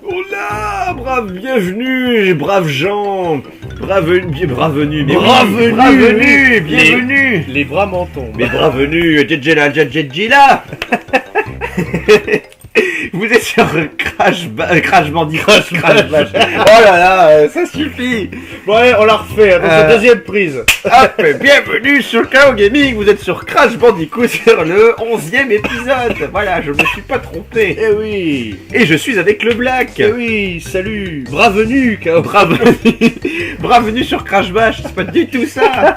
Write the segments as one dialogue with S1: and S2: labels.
S1: Hola, bienvenue, braves gens. Bienvenue.
S2: Les bras m'en tombent.
S1: Mais bienvenue, Djedjela. Vous êtes sur Crash Bandicoot. Crash Bash. Oh là là, ça suffit.
S2: Bon allez, on la refait, attention, deuxième prise.
S1: Hop, bienvenue sur KO Gaming, vous êtes sur Crash Bandicoot sur le 11e épisode. Voilà, je me suis pas trompé.
S2: Eh oui.
S1: Et je suis avec le Black.
S2: Eh oui, salut. Bravenue, KO.
S1: Bienvenue sur Crash Bash, c'est pas du tout ça.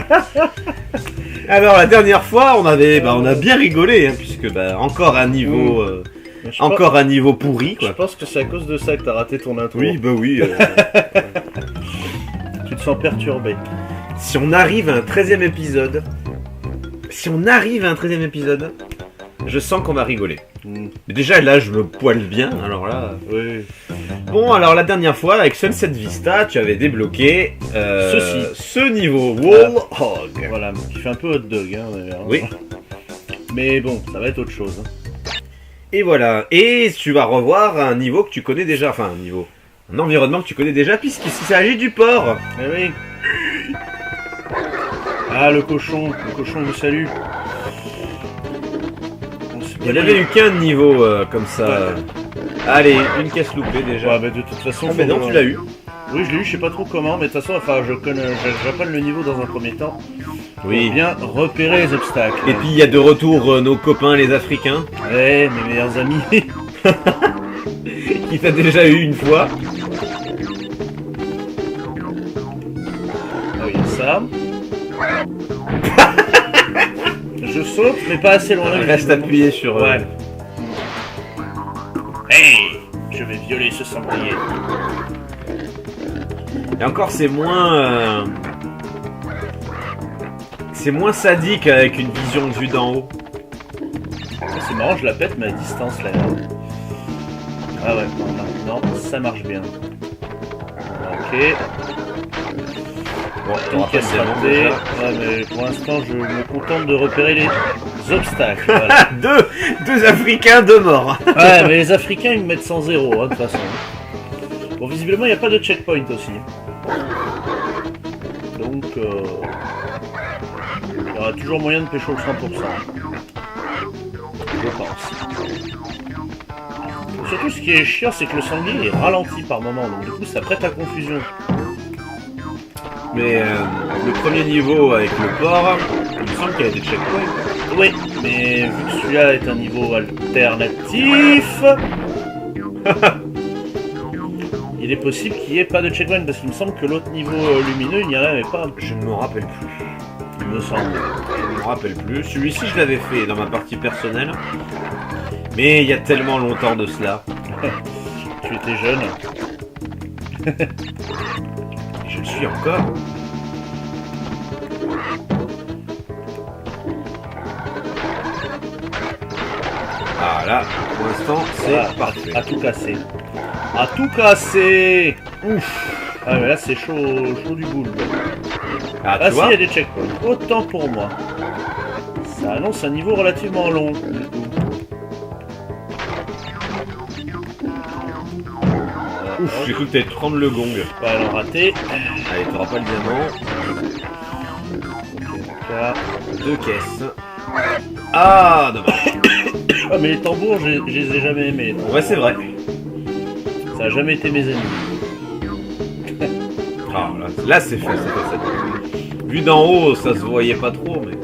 S1: Alors la dernière fois, on a bien rigolé, hein, puisque encore un niveau... un niveau pourri, quoi.
S2: Je pense que c'est à cause de ça que t'as raté ton intro.
S1: Oui, oui.
S2: Tu te sens perturbé.
S1: Si on arrive à un 13e épisode, je sens qu'on va rigoler. Mais déjà, là, je me poile bien, alors là...
S2: Oui.
S1: Bon, alors la dernière fois, avec Sunset Vista, tu avais débloqué ce niveau, Wall Hog.
S2: Voilà, qui fait un peu hot dog, hein, d'ailleurs.
S1: Oui.
S2: Mais bon, ça va être autre chose.
S1: Et voilà, et tu vas revoir un niveau que tu connais déjà, enfin un environnement que tu connais déjà, puisqu'il s'agit du port.
S2: Eh oui. Ah, le cochon vous salue.
S1: Il n'y en avait eu qu'un niveau comme ça.
S2: Ouais.
S1: Allez, une caisse loupée déjà.
S2: Ouais, de toute façon...
S1: Ah, mais non, tu l'as eu.
S2: Oui, je l'ai eu, je sais pas trop comment, mais de toute façon, j'apprenne le niveau dans un premier temps.
S1: Oui.
S2: Pour bien repérer les obstacles.
S1: Et puis il y a de retour nos copains les Africains.
S2: Ouais, mes meilleurs amis.
S1: Qui t'a déjà eu une fois.
S2: Ah oui, ça. Je saute, mais pas assez loin.
S1: Reste appuyé sur...
S2: Ouais. Hey, je vais violer ce sanglier.
S1: Et encore, c'est moins... c'est moins sadique avec une vision de vue d'en haut.
S2: C'est marrant, je la pète, mais à distance, là. Ah ouais, non, ça marche bien. Ok.
S1: Bon,
S2: Une caisse ratée. Ouais, mais pour l'instant, je me contente de repérer les obstacles. Voilà.
S1: deux Africains, 2 morts.
S2: Ouais, mais les Africains, ils me mettent 100-0, hein, de toute façon. Bon, visiblement, il n'y a pas de checkpoint aussi. Donc, il y aura toujours moyen de pécho le 100%. Je pense. Surtout, ce qui est chiant, c'est que le sanglier est ralenti par moment, donc du coup, ça prête à confusion.
S1: Mais le premier niveau avec le port, il me semble qu'il y a des checkpoints.
S2: Oui, mais vu que celui-là est un niveau alternatif, il est possible qu'il n'y ait pas de checkpoint, parce qu'il me semble que l'autre niveau lumineux, il n'y en avait pas.
S1: Je ne me rappelle plus.
S2: Il me semble.
S1: Je ne me rappelle plus. Celui-ci, je l'avais fait dans ma partie personnelle. Mais il y a tellement longtemps de cela.
S2: Tu étais jeune.
S1: Je le suis encore. Ah là, pour l'instant, c'est parfait.
S2: À tout casser. À tout casser. Ouf. Ah mais là c'est chaud du boule.
S1: Ah,
S2: Ah
S1: tu
S2: si,
S1: vois,
S2: il y a des checkpoints. Autant pour moi. Ça annonce un niveau relativement long. Du coup.
S1: ouf, j'ai cru que t'allais te prendre le gong.
S2: Ouais, alors raté.
S1: Allez, t'auras pas le diamant.
S2: Ok, donc là.
S1: 2 caisses. Ah, dommage.
S2: Ah mais les tambours, je les ai jamais aimés. Donc,
S1: Ouais, c'est vrai.
S2: ça a jamais été mes ennemis.
S1: Ah, là c'est fait. Vu d'en haut, ça se voyait pas trop, mais...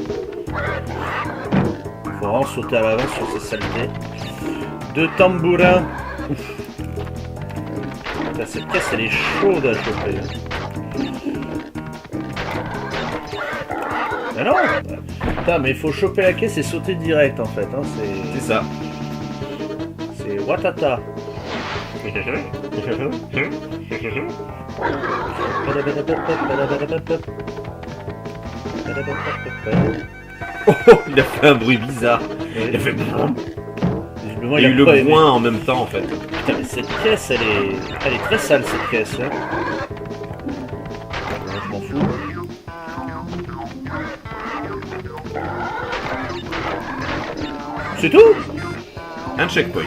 S2: Faut vraiment sauter à l'avance sur ces saletés. 2 tambourins. Ouf. Là, cette caisse elle est chaude à choper. Mais non. Putain, mais il faut choper la caisse et sauter direct en fait. Hein.
S1: C'est ça.
S2: C'est watata.
S1: Oh, il a fait un bruit bizarre. Il a fait...
S2: Visiblement,
S1: Il y a eu le
S2: pas aimé.
S1: groin en même temps, en fait.
S2: Putain, mais cette caisse, elle est très sale, cette caisse. Hein. Je m'en fous. C'est tout?
S1: Un checkpoint.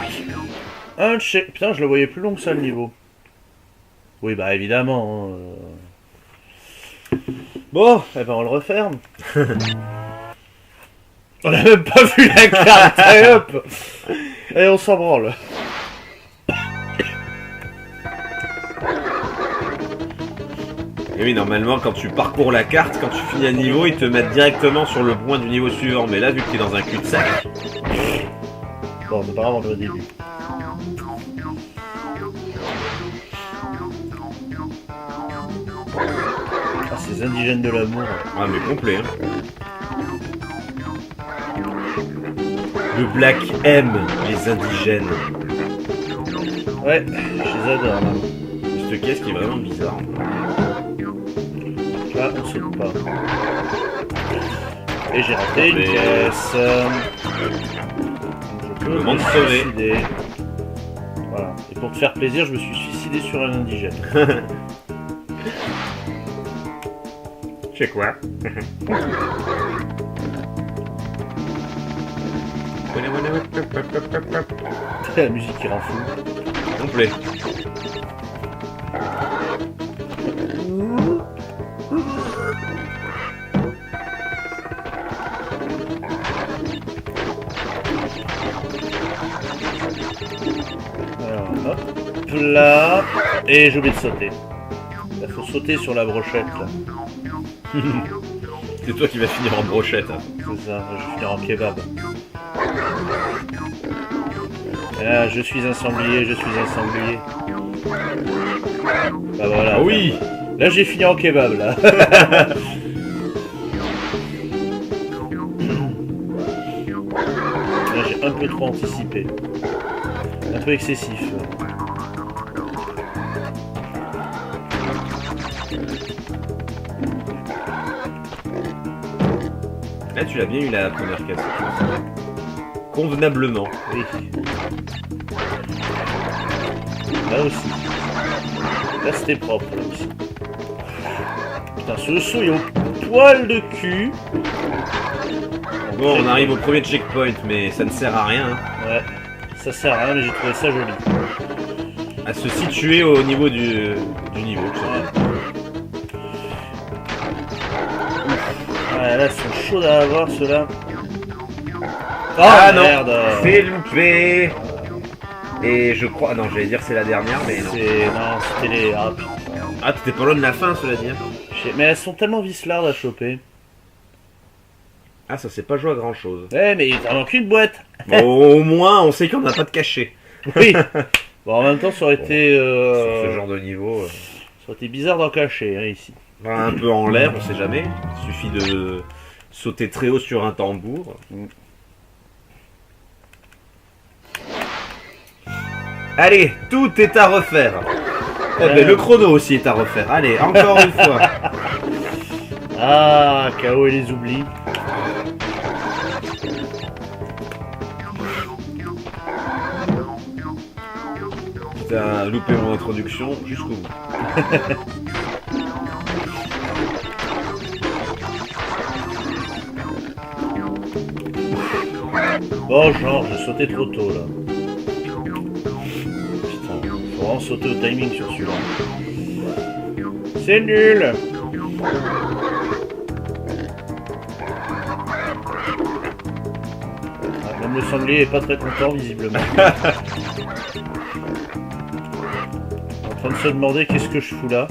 S2: Un check. Putain, je le voyais plus long que ça le niveau. Oui, bah évidemment. Bon, eh ben on le referme. On a même pas vu la carte. Allez hop. Allez, on s'en branle.
S1: Et oui, normalement, quand tu parcours la carte, quand tu finis un niveau, ils te mettent directement sur le point du niveau suivant. Mais là, vu que t'es dans un cul-de-sac...
S2: Bon, c'est pas grave, on est au début. Ah, ces indigènes de l'amour.
S1: Ah, mais complet, hein. Le Black M, les indigènes.
S2: Ouais, je les adore, là.
S1: Cette caisse qui est vraiment bizarre.
S2: Là, on saute pas. Et j'ai raté une caisse. Je peux
S1: moment de
S2: me
S1: sauver.
S2: suicider. Voilà. Et pour te faire plaisir, je me suis suicidé sur un indigène.
S1: Je sais quoi.
S2: C'est la musique qui rend fou.
S1: Complet.
S2: Alors, hop là. Et j'ai oublié de sauter. Il faut sauter sur la brochette là.
S1: C'est toi qui vas finir en brochette. Hein.
S2: C'est ça, je vais finir en kebab. Ah, je suis un sanglier, je suis un sanglier. Bah voilà.
S1: Ah oui.
S2: Là j'ai fini en kebab là. Là j'ai un peu trop anticipé. Un peu excessif.
S1: Là tu l'as bien eu la première caisse. Convenablement.
S2: Oui. Là aussi. Là c'était propre là aussi. Putain, ce saut est au poil de cul.
S1: Bon, on arrive au premier checkpoint, mais ça ne sert à rien. Hein.
S2: Ouais, ça sert à rien, mais j'ai trouvé ça joli.
S1: À se situer au niveau du niveau.
S2: Ouais, là, ils sont chauds à avoir, ceux-là. Oh,
S1: Ah
S2: merde.
S1: non, c'est loupé. Et je crois... Ah non, j'allais dire c'est la dernière, mais non.
S2: Non, c'était les... Ah, putain.
S1: Ah, t'étais pas loin de la fin, cela dit.
S2: Mais elles sont tellement vislardes à choper.
S1: Ah, ça s'est pas joué à grand chose.
S2: Ouais, mais il t'en manque une boîte.
S1: Bon, au moins, on sait qu'on n'a pas de cachet.
S2: Oui. Bon, en même temps, ça aurait été...
S1: Sur ce genre de niveau...
S2: Ça aurait été bizarre d'en cacher, hein, ici.
S1: Un peu en l'air, on sait jamais. Il suffit de sauter très haut sur un tambour. Allez, tout est à refaire. Eh ben, le chrono aussi est à refaire. Allez, encore une fois.
S2: Ah, KO et les oublis.
S1: T'as loupé mon introduction jusqu'au bout.
S2: Bon, genre, j'ai sauté trop tôt, là. Putain, faut vraiment sauter au timing sur celui-là. C'est nul. Ah, même le sanglier est pas très content, visiblement. En train de se demander qu'est-ce que je fous là.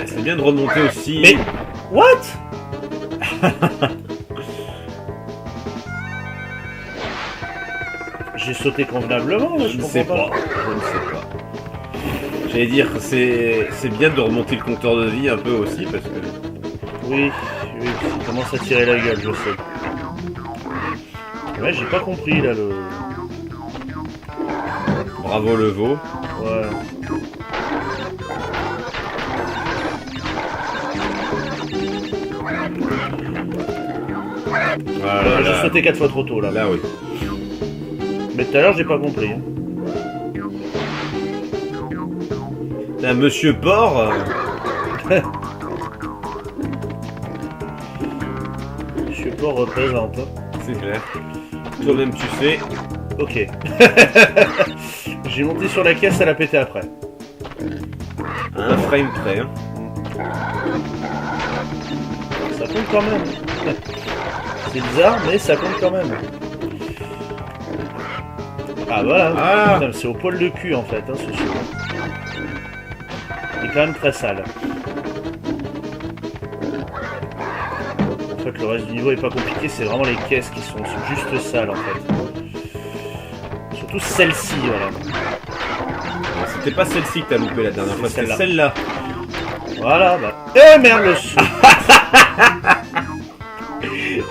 S1: C'est bien de remonter aussi.
S2: Mais what? J'ai sauté convenablement, là,
S1: Je ne sais pas. Je ne sais pas. J'allais dire que c'est bien de remonter le compteur de vie un peu aussi parce que.
S2: Oui, oui, il commence à tirer la gueule, je sais. Ouais, j'ai pas compris là le.
S1: Bravo le veau.
S2: Ouais.
S1: Voilà,
S2: J'ai sauté 4 fois trop tôt là.
S1: Là oui.
S2: Mais tout à l'heure j'ai pas compris. Hein.
S1: T'as Monsieur Porc.
S2: toi représente.
S1: C'est clair. Toi-même tu sais.
S2: Ok. J'ai monté sur la caisse, elle a pété après.
S1: À un frame près. Hein.
S2: Ça compte quand même. C'est bizarre, mais ça compte quand même. Ah voilà.
S1: Ah.
S2: Putain, c'est au poil de cul en fait, hein, ce sujet. Il est quand même très sale. En fait, le reste du niveau est pas compliqué, c'est vraiment les caisses qui sont juste sales en fait. Surtout celle-ci, voilà.
S1: C'était pas celle-ci que t'as loupé la dernière fois, c'était
S2: celle-là.
S1: celle-là.
S2: Voilà, bah. Eh merde le sou.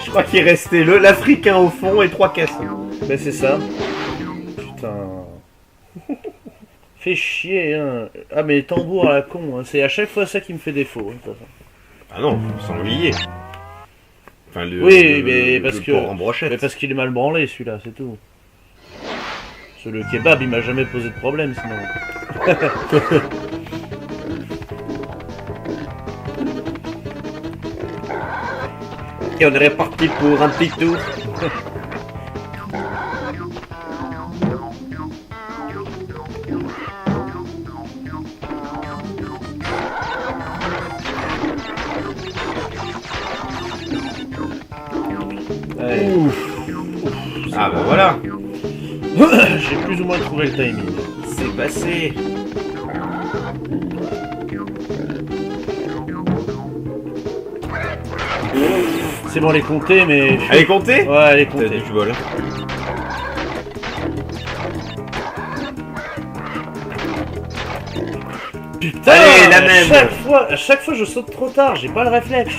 S1: Je crois qu'il restait l'Africain au fond et 3 caisses.
S2: Ben c'est ça. Putain. Fait chier, hein. Ah mais les tambours à la con, hein. C'est à chaque fois ça qui me fait défaut. Hein, de toute façon.
S1: Ah non, sanglier. Enfin,
S2: Oui, mais parce que.
S1: porc en brochette.
S2: Mais parce qu'il est mal branlé celui-là, c'est tout. Parce que le kebab il m'a jamais posé de problème sinon.
S1: Et on est reparti pour un petit tour. Ouf. Ah bah voilà.
S2: J'ai plus ou moins trouvé le timing.
S1: C'est passé.
S2: C'est bon, elle est comptée, mais.
S1: Elle est comptée?
S2: Ouais, elle est
S1: T'as
S2: comptée.
S1: du bol.
S2: Putain,
S1: allez, la même.
S2: À chaque fois, je saute trop tard, j'ai pas le réflexe.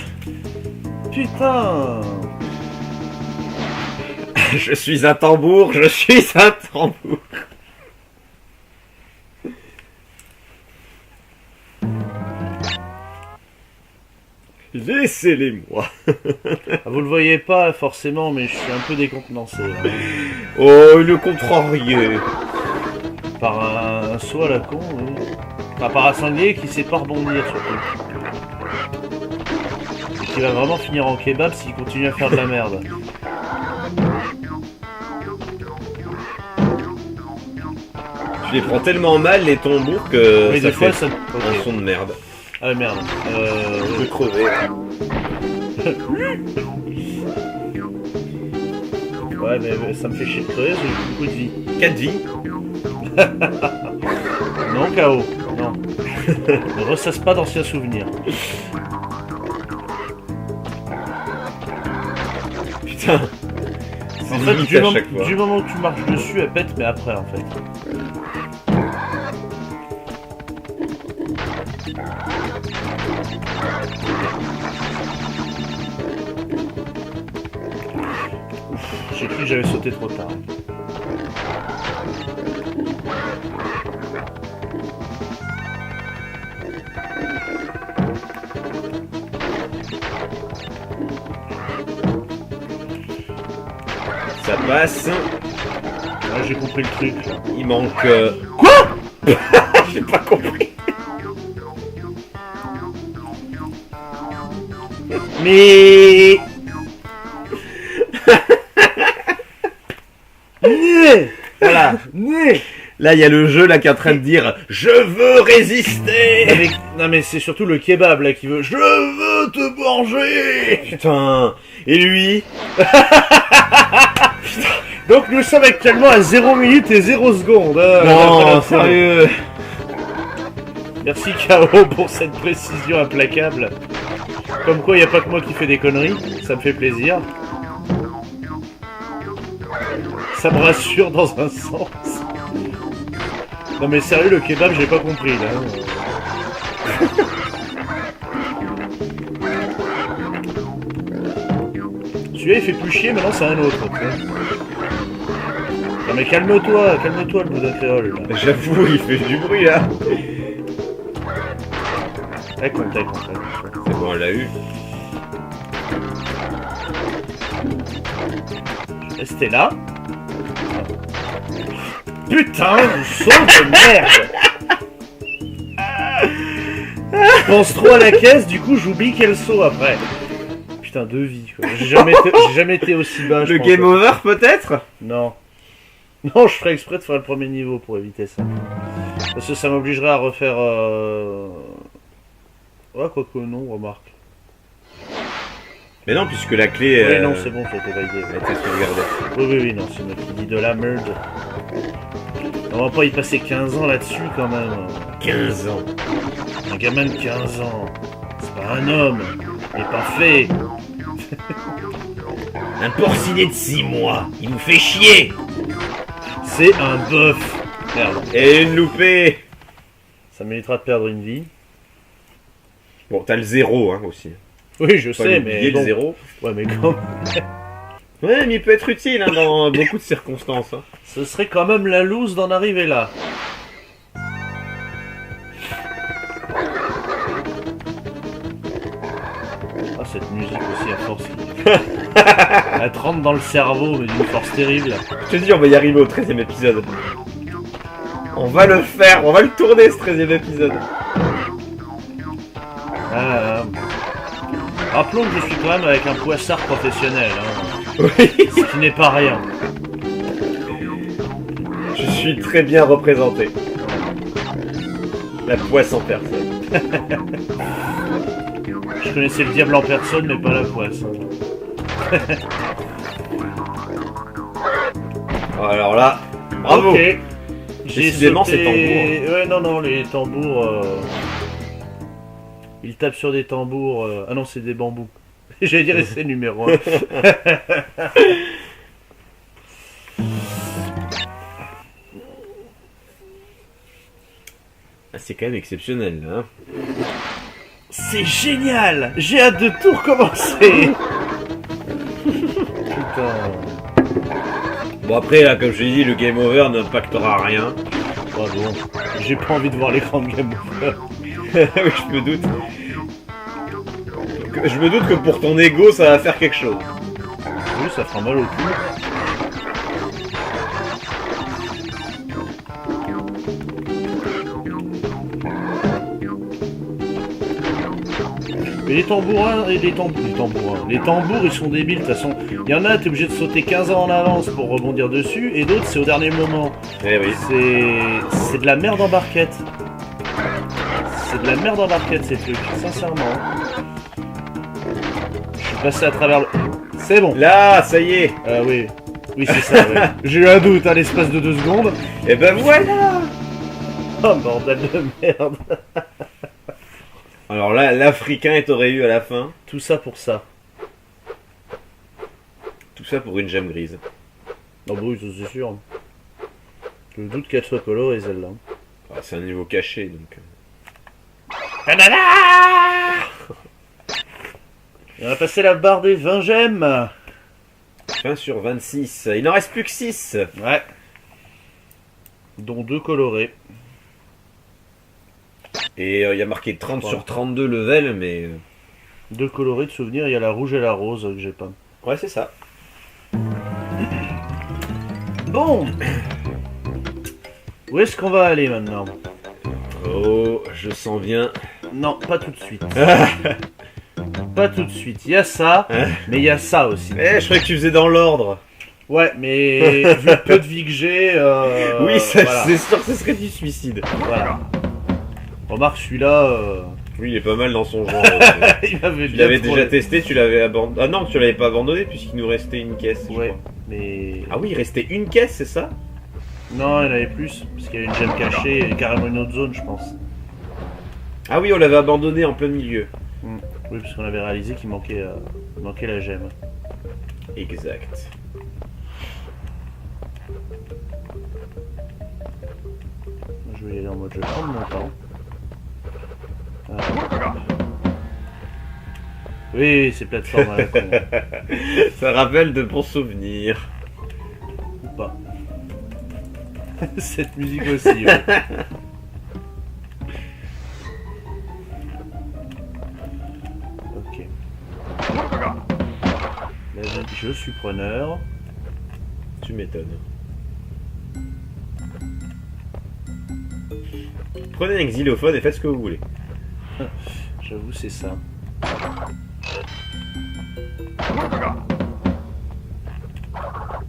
S2: Putain.
S1: Je suis un tambour, je suis un tambour. Laissez-les-moi.
S2: Vous le voyez pas forcément, mais je suis un peu décontenancé. Là.
S1: Oh, le contrarié.
S2: Par un saut à la con, oui. Enfin, par un sanglier qui sait pas rebondir surtout. Et qui va vraiment finir en kebab s'il continue à faire de la merde.
S1: Je les prends tellement mal les tambours que
S2: Mais
S1: ça
S2: des fois
S1: fait
S2: ça.
S1: un son de merde.
S2: Ah merde.
S1: Je vais crever.
S2: Ouais, mais ça me fait chier de crever, j'ai beaucoup de vie.
S1: 4 vies.
S2: Non, KO. Non. Ne ressasse pas d'anciens souvenirs.
S1: Putain.
S2: En fait, du moment où tu marches dessus, elle pète, mais après, en fait. J'ai cru que j'avais sauté trop tard.
S1: Ça passe.
S2: Ouais, j'ai compris le truc. Là.
S1: Il manque... Quoi? J'ai pas compris.
S2: Mais...
S1: Voilà. Là, il y a le jeu là qui est en train de dire « Je veux résister !»
S2: Non mais c'est surtout le kebab là qui veut « Je veux te manger !»
S1: Putain. Et lui?
S2: Donc nous sommes actuellement à 0 minutes et 0 secondes.
S1: Non, sérieux.
S2: Merci KO pour cette précision implacable. Comme quoi il n'y a pas que moi qui fais des conneries, ça me fait plaisir. Ça me rassure dans un sens. Non mais sérieux, le kebab j'ai pas compris là. Celui-là il fait plus chier, maintenant c'est un autre. Okay. Non mais calme-toi le bout d'un créole.
S1: J'avoue, il fait du bruit là.
S2: Compte.
S1: C'est bon, on l'a eu.
S2: Restez là. Putain, du son de merde. Je pense trop à la caisse, du coup j'oublie quel saut après. putain, 2 vies, quoi. J'ai jamais été aussi bas, je
S1: Le
S2: pense.
S1: game over peut-être?
S2: Non. Non, je ferais exprès de faire le premier niveau pour éviter ça. Parce que ça m'obligerait à refaire... Ouais, quoique non, remarque.
S1: Mais non, puisque la clé...
S2: Oui, non, c'est bon, ça a été validé.
S1: a été sauvegardée.
S2: Oui, non, c'est moi qui dis de la merde. On va pas y passer 15 ans là-dessus, quand même.
S1: 15 ans.
S2: Un gamin de 15 ans. C'est pas un homme. Il est pas fait.
S1: Un porcinet de 6 mois. Il nous fait chier.
S2: C'est un bœuf. Merde.
S1: Et une loupée.
S2: Ça méritera de perdre une vie.
S1: Bon, t'as le 0 hein, aussi.
S2: Oui, je
S1: Pas
S2: sais,
S1: l'oublier,
S2: mais
S1: le
S2: bon.
S1: 0.
S2: Ouais, mais quand...
S1: Ouais, mais il peut être utile hein, dans beaucoup de circonstances. Hein.
S2: Ce serait quand même la loose d'en arriver là. Ah, cette musique aussi à force. Elle te rentre dans le cerveau, mais d'une force terrible.
S1: Je te dis, on va y arriver au 13e épisode. On va le faire, on va le tourner ce 13e épisode.
S2: Rappelons que je suis quand même avec un poissard professionnel. Hein.
S1: Oui.
S2: Ce qui n'est pas rien.
S1: Je suis très bien représenté. La poisse en personne.
S2: Je connaissais le diable en personne, mais pas la poisse.
S1: Alors là, bravo.
S2: Ok.
S1: Décidément, c'est tambours.
S2: Ouais, non, les tambours... Ils tapent sur des tambours... Ah non, c'est des bambous. J'allais dire essai numéro 1.
S1: Ah, c'est quand même exceptionnel, là. Hein.
S2: C'est génial. J'ai hâte de tout recommencer. Putain.
S1: Bon, après, là, comme je l'ai dit, le game over n'impactera rien.
S2: Oh bon. J'ai pas envie de voir l'écran de Game Over.
S1: Oui, je me doute. Je me doute que pour ton ego, ça va faire quelque chose.
S2: Oui, ça fera mal au cul. Mais les tambourins, les tambours, ils sont débiles de toute façon. Il y en a, t'es obligé de sauter 15 ans en avance pour rebondir dessus, et d'autres, c'est au dernier moment.
S1: Eh oui.
S2: C'est de la merde en barquette. C'est de la merde en barquette ces trucs, sincèrement. Je suis passé à travers le... C'est bon.
S1: Là, ça y est.
S2: Oui. Oui, c'est ça, ouais. J'ai eu un doute à l'espace de 2 secondes.
S1: Et ben voilà.
S2: Oh, bordel de merde.
S1: Alors là, l'Africain t'aurait eu à la fin.
S2: Tout ça pour ça.
S1: Tout ça pour une gemme grise.
S2: Non, bah oui, ça, c'est sûr. Je doute qu'elle soit colorée, celle-là.
S1: Ah, c'est un niveau caché, donc...
S2: Et on a passé la barre des 20 gemmes.
S1: 20 sur 26. Il n'en reste plus que 6.
S2: Ouais. Dont 2 colorés.
S1: Et il y a marqué 30
S2: Voilà.
S1: sur 32 level, mais...
S2: 2 colorés de souvenirs, il y a la rouge et la rose que j'ai pas.
S1: Ouais, c'est ça.
S2: Bon. Où est-ce qu'on va aller maintenant?
S1: Oh, je sens bien.
S2: Non, pas tout de suite. Pas tout de suite. Il y a ça, mais il y a ça aussi.
S1: Eh, je croyais que tu faisais dans l'ordre.
S2: Ouais, mais vu le peu de vie que j'ai...
S1: oui, ça,
S2: voilà.
S1: c'est sûr que ce serait du suicide.
S2: Voilà. Remarque, celui-là...
S1: Oui, il est pas mal dans son genre.
S2: il avait
S1: Tu l'avais déjà testé, tu l'avais abandonné. Ah non, tu l'avais pas abandonné puisqu'il nous restait une caisse. je
S2: Ouais,
S1: crois.
S2: mais...
S1: Ah oui, il restait une caisse, c'est ça?
S2: Non, il y en avait plus, parce qu'il y avait une gemme cachée et carrément une autre zone, je pense.
S1: Ah oui, on l'avait abandonné en plein milieu.
S2: Oui, parce qu'on avait réalisé qu'il manquait la gemme.
S1: Exact.
S2: Je vais y aller en mode je vais prendre mon temps. Oui, c'est plateforme à la con.
S1: Ça rappelle de bons souvenirs.
S2: Ou pas. Cette musique aussi, ouais. Ok. Là, je suis preneur.
S1: Tu m'étonnes. Prenez un xylophone et faites ce que vous voulez.
S2: J'avoue, c'est ça.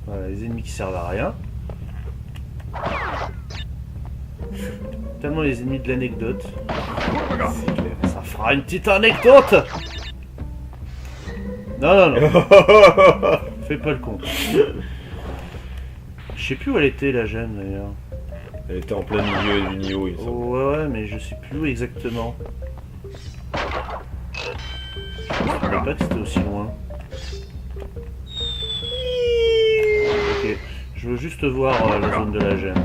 S2: Voilà, les ennemis qui servent à rien. Tellement les ennemis de l'anecdote. Ça fera une petite anecdote. Non, non, non. Fais pas le con. Je sais plus où elle était la gemme d'ailleurs.
S1: Elle était en plein milieu du niveau, il me semble.
S2: Oh, ouais, mais je sais plus où exactement. Je ne savais pas que c'était aussi loin. Ok, je veux juste voir la zone de la gemme.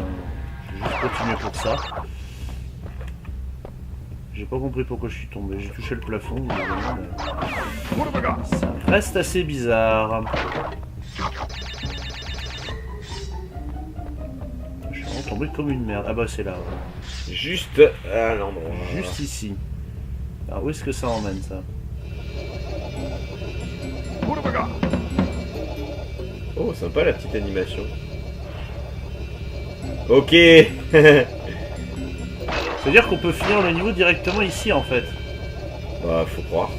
S2: Je vais juste continuer pour ça. J'ai pas compris pourquoi je suis tombé. J'ai touché le plafond. Mais ça reste assez bizarre. Je suis vraiment tombé comme une merde. Ah bah c'est là. Ouais.
S1: Juste à l'endroit.
S2: Juste ici. Alors où est-ce que ça emmène ça?
S1: Oh, sympa la petite animation. Ok.
S2: C'est-à-dire qu'on peut finir le niveau directement ici en fait.
S1: Bah, faut croire.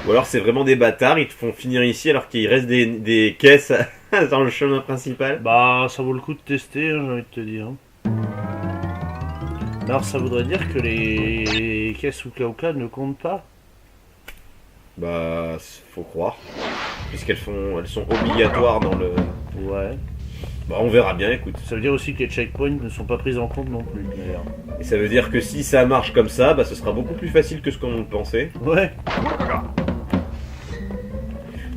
S1: Ou alors c'est vraiment des bâtards, ils te font finir ici alors qu'il reste des caisses dans le chemin principal.
S2: Bah ça vaut le coup de tester, hein, j'ai envie de te dire. Alors ça voudrait dire que les caisses Uka ne comptent pas?
S1: Bah, faut croire. Puisqu'elles sont obligatoires dans le...
S2: Ouais.
S1: Bah, on verra bien, écoute.
S2: Ça veut dire aussi que les checkpoints ne sont pas pris en compte non plus, d'ailleurs.
S1: Et ça veut dire que si ça marche comme ça, bah ce sera beaucoup plus facile que ce qu'on pensait.
S2: Ouais.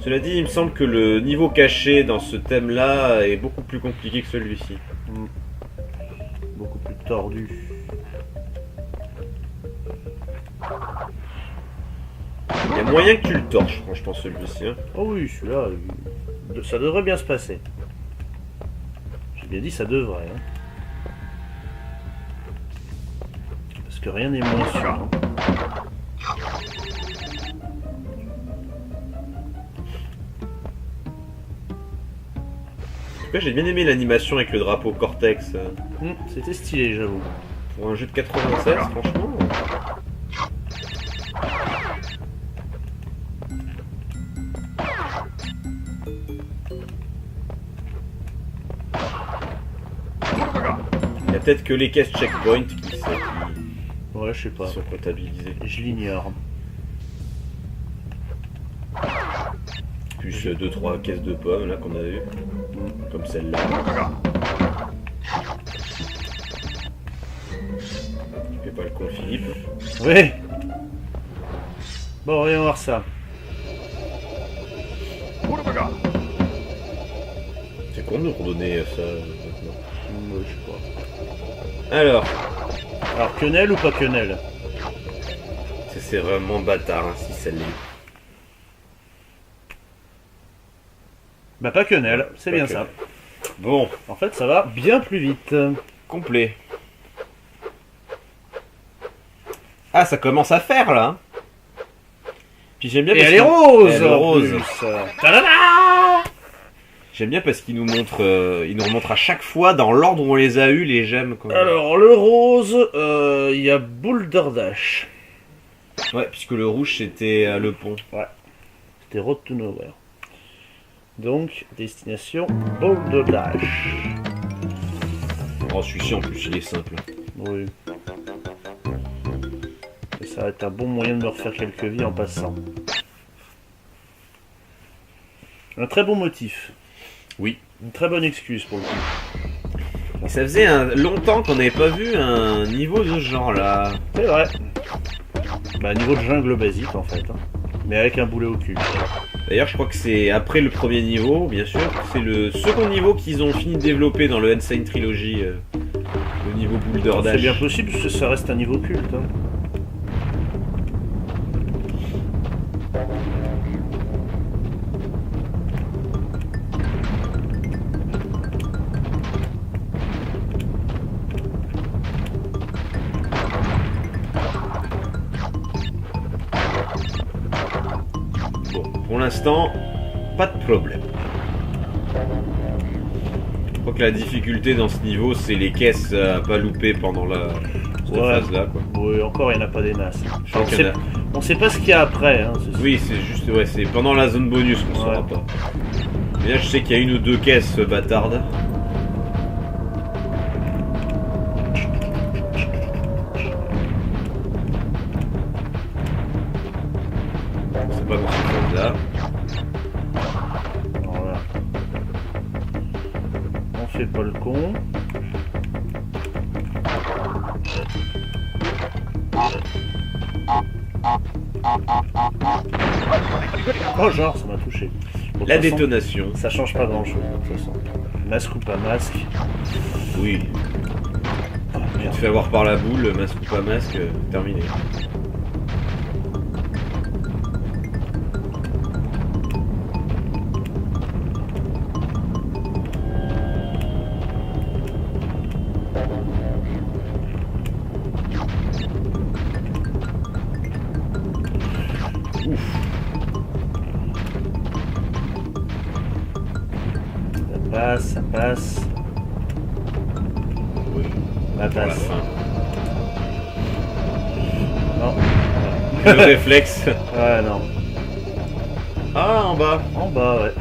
S1: Cela dit, il me semble que le niveau caché dans ce thème-là est beaucoup plus compliqué que celui-ci.
S2: Beaucoup plus tordu.
S1: Il y a moyen que tu le torches, franchement, celui-ci. Hein.
S2: Oh oui, celui-là, ça devrait bien se passer. J'ai bien dit ça devrait. Hein. Parce que rien n'est moins sûr. Hein.
S1: En tout cas, j'ai bien aimé l'animation avec le drapeau Cortex.
S2: C'était stylé, j'avoue.
S1: Pour un jeu de 96, franchement... Il y a peut-être que les caisses checkpoint
S2: Ouais, je sais pas.
S1: qui sont comptabilisées.
S2: Je l'ignore.
S1: Plus 2-3 caisses de pommes là qu'on a vu. Comme celle-là. Tu fais pas le con, Philippe.
S2: Ouais. Bon, voyons voir ça.
S1: C'est con de nous redonner ça maintenant.
S2: Ouais, je sais pas.
S1: Alors,
S2: Quenelle ou pas quenelle?
S1: c'est vraiment bâtard hein, si ça l'est.
S2: Bah pas quenelle, c'est
S1: Pas
S2: bien
S1: quenelle.
S2: ça.
S1: Bon,
S2: En fait, ça va bien plus vite.
S1: complet. Ah, ça commence à faire là. Hein. Puis j'aime bien.
S2: Et
S1: parce
S2: elle est
S1: qu'il-
S2: rose.
S1: Elle est
S2: en
S1: rose.
S2: plus. Tadada.
S1: J'aime bien parce qu'il nous montre, à chaque fois dans l'ordre où on les a eu les gemmes. Quoi.
S2: Alors le rose, il y a Boulder Dash.
S1: Ouais, puisque le rouge c'était le pont.
S2: C'était Road to Nowhere. Donc destination Boulder Dash.
S1: Oh, celui-ci en plus il est simple.
S2: Oui. Et ça va être un bon moyen de me refaire quelques vies en passant. Un très bon motif.
S1: Oui.
S2: Une très bonne excuse pour le coup.
S1: Et ça faisait longtemps qu'on n'avait pas vu un niveau de ce genre là.
S2: C'est vrai. Bah niveau de jungle basique en fait. Hein. Mais avec un boulet au cul.
S1: D'ailleurs, je crois que c'est après le premier niveau, bien sûr. C'est le second niveau qu'ils ont fini de développer dans le Insane Trilogy. Le niveau Boulder Dash.
S2: C'est bien possible parce que ça reste un niveau culte. Hein.
S1: Bon, pour l'instant, pas de problème. Je crois que la difficulté dans ce niveau, c'est les caisses à pas louper pendant cette phase-là. Quoi.
S2: Oui, encore il n'y en a pas des masses.
S1: Je crois qu'il y en a-
S2: On sait pas ce qu'il y a après. Hein,
S1: oui, c'est juste, ouais, c'est pendant la zone bonus qu'on saura pas. Mais là, je sais qu'il y a une ou deux caisses bâtardes. C'est pas dans cette zone-là.
S2: Voilà. On fait pas le con. Oh genre, ça m'a touché. Bon,
S1: La
S2: de toute façon,
S1: détonation.
S2: ça change pas grand chose de toute façon. Masque ou pas masque.
S1: Oui.
S2: Ah,
S1: Tu te
S2: merde.
S1: fais avoir par la boule, masque ou pas masque, terminé.
S2: Ça passe.
S1: Oui.
S2: Ça
S1: Pour la
S2: passe.
S1: fin.
S2: Non.
S1: Le réflexe.
S2: Ouais, non.
S1: Ah, en bas.
S2: En bas, ouais.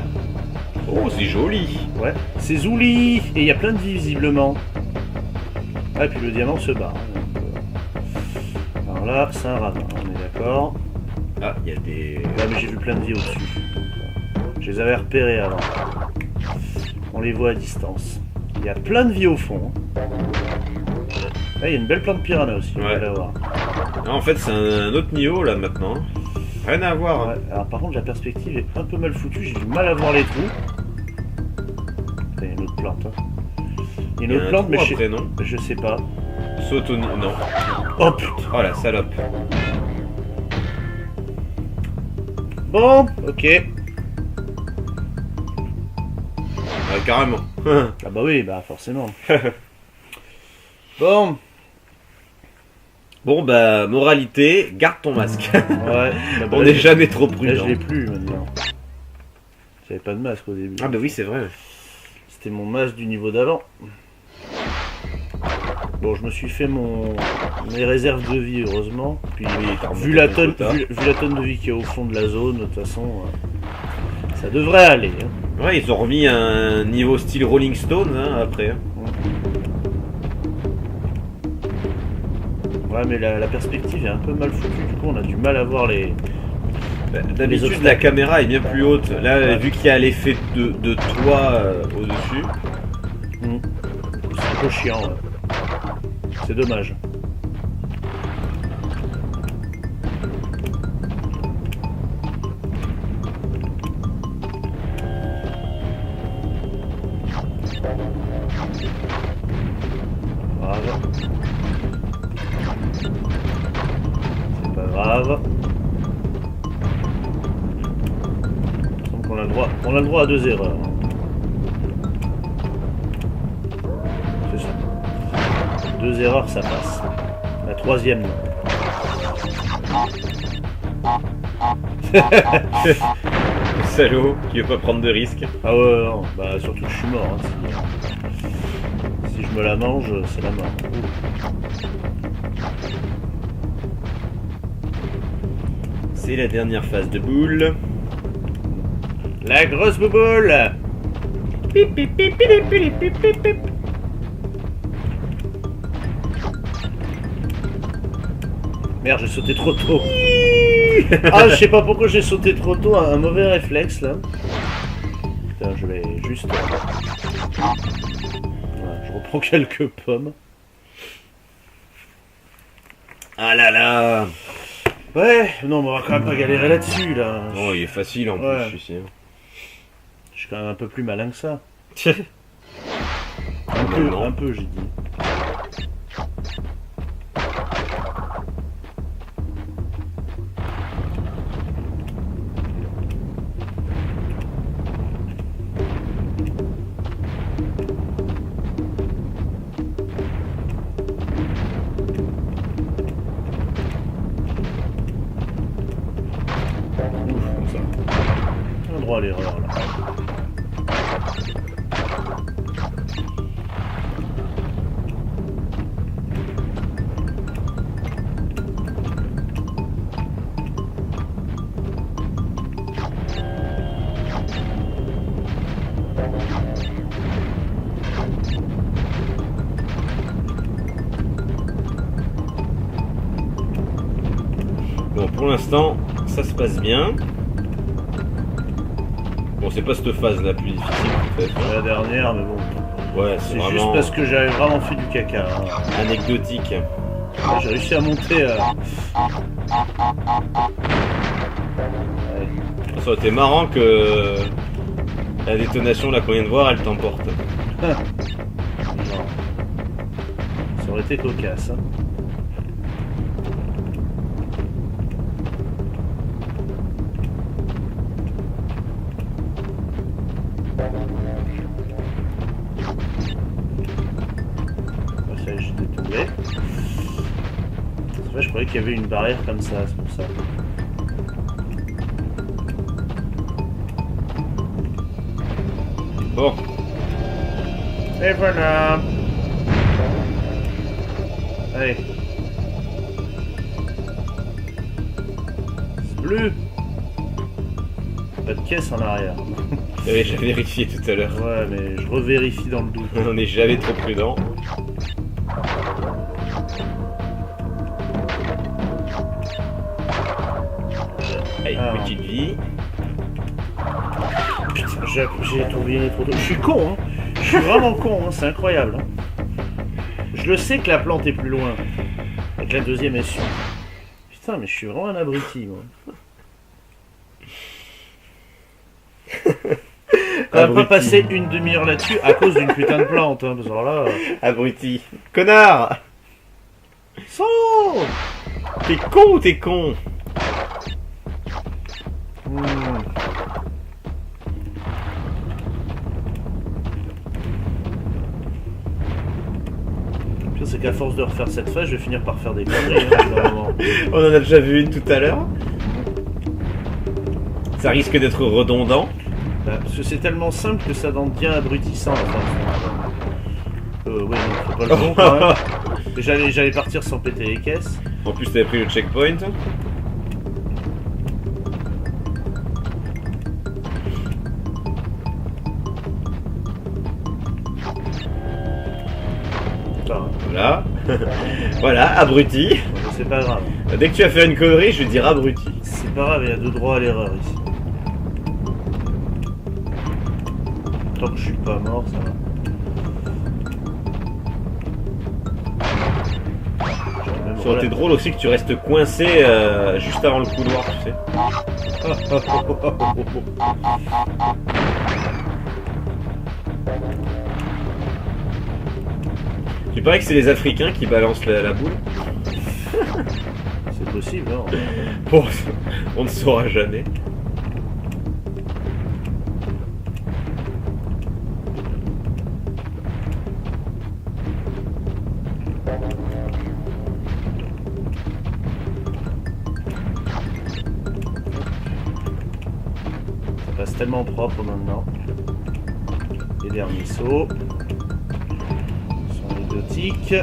S1: Oh, c'est joli.
S2: Ouais. C'est Zouli. Et il y a plein de vie, visiblement. Ah, et puis le diamant se barre. Alors là, c'est un ravin, on est d'accord.
S1: Ah, il y a des...
S2: Ouais, mais j'ai vu plein de vie au-dessus. Je les avais repérés avant. On les voit à distance. Il y a plein de vie au fond. Ah, il y a une belle plante piranha aussi, on
S1: Ouais.
S2: va la voir.
S1: Ah, en fait, c'est un autre niveau, là, maintenant. Rien à voir.
S2: Ouais, alors par contre, la perspective est un peu mal foutue, j'ai du mal à voir les trous. Il y a une autre plante. Hein. Il y a
S1: Il
S2: une
S1: y a
S2: autre
S1: un
S2: plante,
S1: trou
S2: mais
S1: après, non
S2: je sais pas.
S1: Saute au... Non.
S2: Oh putain.
S1: Oh, la salope.
S2: Bon, ok.
S1: Ah, carrément.
S2: Ah bah oui, bah forcément. Bon,
S1: Bon, bah, moralité, garde ton masque.
S2: ouais. Bah,
S1: On
S2: là,
S1: n'est jamais trop
S2: Là,
S1: prudent.
S2: je l'ai plus maintenant. J'avais pas de masque au début.
S1: Ah, bah oui, c'est vrai.
S2: C'était mon masque du niveau d'avant. Bon, je me suis fait mes réserves de vie, heureusement. Puis,
S1: t'as remonté
S2: vu la,
S1: ton
S2: tonne,
S1: quota.
S2: vu la tonne de vie qui est au fond de la zone, de toute façon, ça devrait aller. Hein.
S1: Ouais, ils ont remis un niveau style Rolling Stone, hein, après. Hein.
S2: Ouais, mais la perspective est un peu mal foutue. Du coup, on a du mal à voir les...
S1: Bah,
S2: Les
S1: d'habitude,
S2: obstacles.
S1: la caméra est bien plus haute. Là,
S2: Ouais.
S1: vu qu'il y a l'effet de toit au-dessus.
S2: C'est un peu chiant. Ouais. C'est dommage. Grave. C'est pas grave. Il semble qu'on a le droit à 2 erreurs. C'est ça. 2 erreurs, ça passe. La troisième, non.
S1: Salaud, qui veut pas prendre de risques.
S2: Ah ouais, non. Bah surtout que je suis mort. Hein, si je me la mange, c'est la mort.
S1: C'est la dernière phase de boule.
S2: La grosse bouboule.
S1: Pip, pip, pip, pip, pip, pip, pip, pip.
S2: Merde, j'ai sauté trop tôt. Ah, je sais pas pourquoi j'ai sauté trop tôt, un mauvais réflexe là. Putain, je vais juste... Voilà, je reprends quelques pommes.
S1: Ah là là.
S2: Ouais, non, mais on va quand même pas galérer là-dessus là.
S1: Oh, il est facile en
S2: Ouais.
S1: plus, celui-ci. hein.
S2: Je suis quand même un peu plus malin que ça.
S1: Maintenant.
S2: Un peu, j'ai dit. Ouf, ça. On a droit à l'erreur là.
S1: pour l'instant, ça se passe bien. Bon, c'est pas cette phase la plus difficile peut-être.
S2: La dernière, mais bon.
S1: Ouais,
S2: C'est
S1: vraiment
S2: juste parce que j'avais vraiment fait du caca. Hein.
S1: anecdotique.
S2: J'ai réussi à monter. Ouais.
S1: Ça aurait été marrant que la détonation là qu'on vient de voir, elle t'emporte.
S2: Non. Ça aurait été cocasse. Hein. Ça y est, j'étais tombé. C'est vrai, je croyais qu'il y avait une barrière comme ça, c'est pour ça.
S1: Bon,
S2: Et voilà. Allez. C'est bleu. Pas de caisse en arrière.
S1: j'ai vérifié tout à l'heure.
S2: Ouais, mais je revérifie dans le doute.
S1: On n'est jamais trop prudent. Allez,
S2: Ah.
S1: petite vie.
S2: Putain, j'ai tourbillonné trop tôt. Je suis con, hein. Je suis vraiment con, hein. C'est incroyable. Hein. Je le sais que la plante est plus loin. Et que la deuxième est sûre. Putain, mais je suis vraiment un abruti, moi. On va pas passer une demi-heure là-dessus à cause d'une putain de plante, hein, parce que alors là...
S1: Abruti. Connard!
S2: Solo.
S1: T'es con ou t'es con?
S2: Le pire, c'est qu'à force de refaire cette phase, je vais finir par faire des conneries, hein, vraiment.
S1: On en a déjà vu une tout à l'heure. Ça risque d'être redondant.
S2: Bah, parce que c'est tellement simple que ça devient abrutissant. Ouais, non, faut pas le bon quand même. J'allais partir sans péter les caisses.
S1: En plus, t'avais pris le checkpoint.
S2: Enfin,
S1: Voilà. Voilà, abruti.
S2: c'est pas grave.
S1: Dès que tu vas faire une connerie, je vais dire abruti.
S2: C'est pas grave, il y a deux droits à l'erreur ici. Tant que je suis pas mort, ça va.
S1: Ça aurait été drôle aussi que tu restes coincé juste avant le couloir, tu sais. Tu parais que c'est les Africains qui balancent la boule.
S2: C'est possible, hein.
S1: Bon, on ne saura jamais.
S2: Ça passe tellement propre maintenant. Les derniers sauts sont anecdotiques.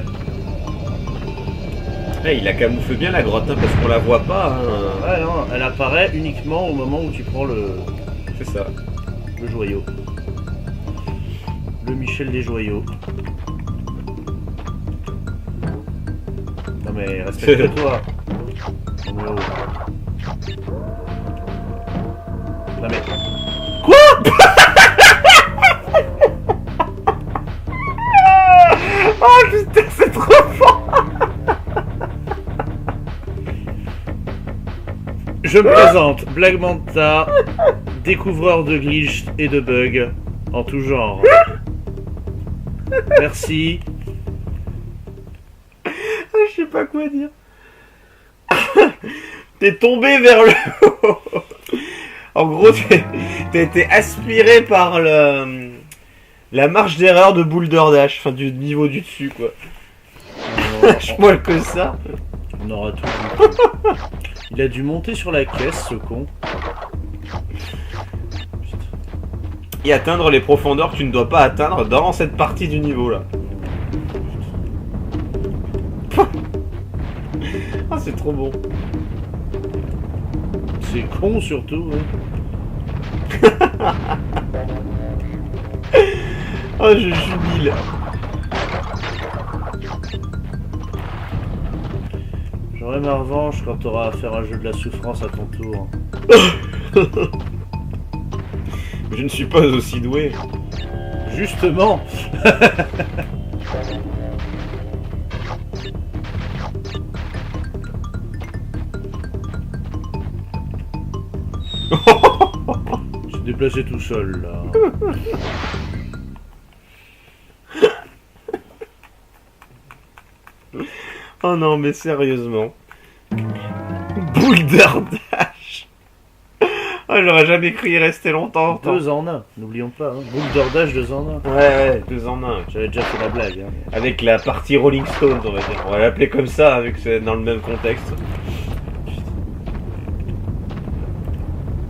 S1: Hey, il a camouflé bien la grotte hein, parce qu'on la voit pas. Hein.
S2: Ouais, non, elle apparaît uniquement au moment où tu prends le
S1: C'est ça.
S2: joyau. Le Michel des joyaux. Non mais respecte-toi. Non mais oh. Non mais... Quoi?
S1: Oh putain, c'est trop fort.
S2: Je me présente, Black Manta, découvreur de glitch et de bugs en tout genre. Merci.
S1: Je sais pas quoi dire. T'es tombé vers le haut. En gros, t'as été aspiré par la marge d'erreur de Boulder Dash, enfin du niveau du dessus quoi. Lâche-moi que ça.
S2: On aura tout vu. Il a dû monter sur la caisse, ce con.
S1: Et atteindre les profondeurs que tu ne dois pas atteindre dans cette partie du niveau là. Ah, c'est trop bon.
S2: C'est con surtout. Hein.
S1: Oh, je jubile.
S2: J'aurai ma revanche quand t'auras à faire un jeu de la souffrance à ton tour.
S1: Je ne suis pas aussi doué.
S2: Justement. Je suis déplacé tout seul là.
S1: Oh non, mais sérieusement. Boulder Dash. Oh, j'aurais jamais cru y rester longtemps.
S2: 2 en 1, n'oublions pas. Hein. Boulder Dash 2 en 1.
S1: Ouais, 2 en 1.
S2: J'avais déjà fait la blague. Hein.
S1: Avec la partie Rolling Stones, on va dire. On va l'appeler comme ça, vu que c'est dans le même contexte.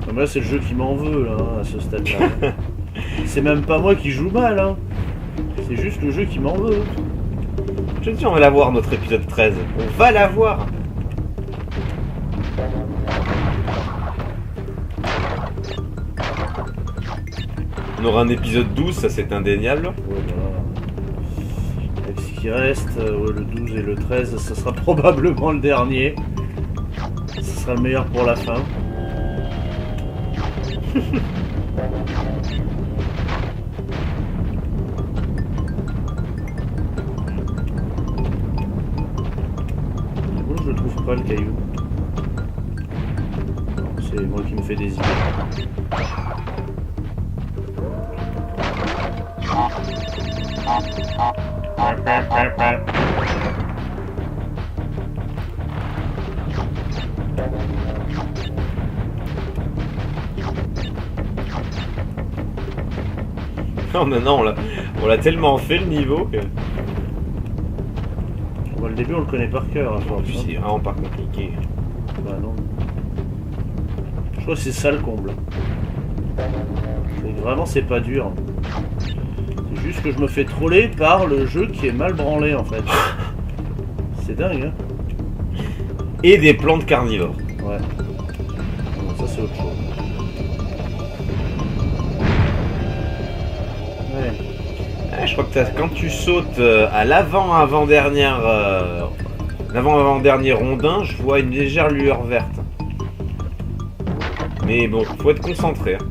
S2: Comme là, c'est le jeu qui m'en veut, là, à ce stade-là. C'est même pas moi qui joue mal, hein. C'est juste le jeu qui m'en veut.
S1: Je te dis, on va l'avoir, notre épisode 13. On va l'avoir. On aura un épisode 12, ça c'est indéniable.
S2: Ouais, voilà. Avec ce qui reste, le 12 et le 13, ça sera probablement le dernier. Ce sera le meilleur pour la fin. Bon, je trouve pas le caillou. C'est moi qui me fais des idées.
S1: Non, non, on l'a tellement fait le niveau que...
S2: Bon, le début on le connaît par cœur à force.
S1: C'est vraiment pas compliqué.
S2: Bah non. Je crois que c'est ça le comble. Vraiment c'est pas dur. C'est juste que je me fais troller par le jeu qui est mal branlé en fait. C'est dingue hein.
S1: Et des plantes carnivores.
S2: Ouais. Non, ça c'est autre chose. Ouais.
S1: Je crois que quand tu sautes à l'avant-avant-dernière l'avant-avant-dernier rondin, je vois une légère lueur verte. Mais bon, faut être concentré.
S2: Faut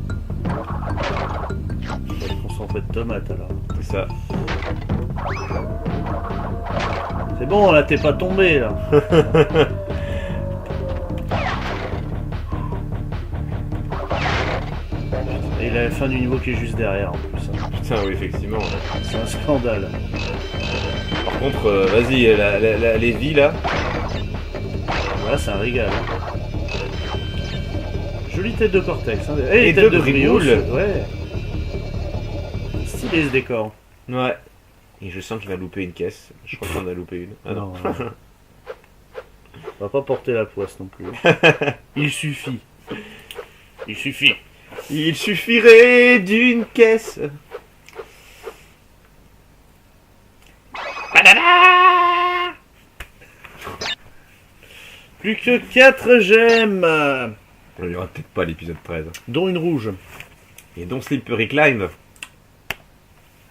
S2: être concentré de tomate alors.
S1: C'est ça.
S2: C'est bon, là t'es pas tombé là. Et la fin du niveau qui est juste derrière en plus. Hein.
S1: Putain, oui, effectivement. Ouais.
S2: C'est un scandale.
S1: Par contre, vas-y, les vies là.
S2: Voilà, c'est un régal. Jolie tête de Cortex. Hein.
S1: Et
S2: tête
S1: de Brigoule.
S2: Ouais. Stylé ce décor.
S1: Ouais. Et je sens qu'il va louper une caisse. Je crois qu'on a loupé une. Ah non.
S2: On va pas porter la poisse non plus. Il suffit. Il suffit.
S1: Il suffirait d'une caisse.
S2: Plus que 4 gemmes.
S1: Il n'y aura peut-être pas l'épisode 13.
S2: Dont une rouge.
S1: Et donc Slippery Climb.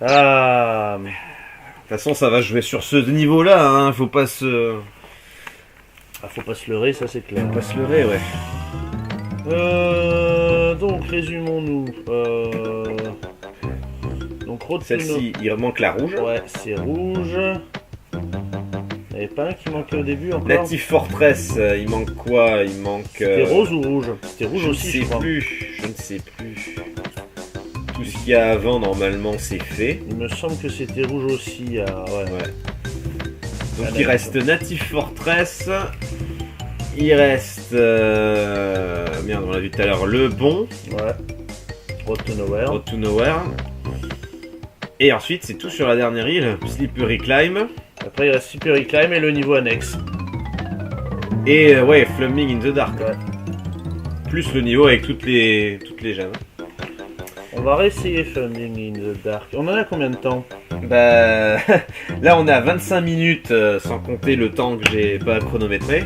S2: Ah.
S1: De toute façon, ça va jouer sur ce niveau-là. Hein. Faut pas se...
S2: Ah, faut pas se leurrer, ça c'est clair.
S1: Faut pas se leurrer, ouais.
S2: Donc, résumons-nous. Donc, Road to
S1: Celle-ci, il manque la rouge.
S2: Ouais, c'est rouge. Il n'y avait pas un qui manquait au début encore.
S1: Native Fortress, il manque quoi? Il manque...
S2: C'était rose ou rouge? C'était rouge aussi, je crois.
S1: Je ne sais plus. Tout ce qu'il y a avant, normalement, c'est fait.
S2: Il me semble que c'était rouge aussi. Ouais.
S1: Donc il reste Native Fortress. Il reste... Merde, on l'a vu tout à l'heure, le bon.
S2: Ouais. Road to Nowhere.
S1: Road to Nowhere. Et ensuite, c'est tout sur la dernière île, Slippery Climb.
S2: Après, il reste Slippery Climb et le niveau annexe.
S1: Et ouais, Flaming in the Dark.
S2: Ouais.
S1: Plus le niveau avec toutes les gemmes.
S2: On va réessayer Flaming in the Dark. On en a combien de temps?
S1: Bah... Là, on est à 25 minutes, sans compter le temps que j'ai pas chronométré.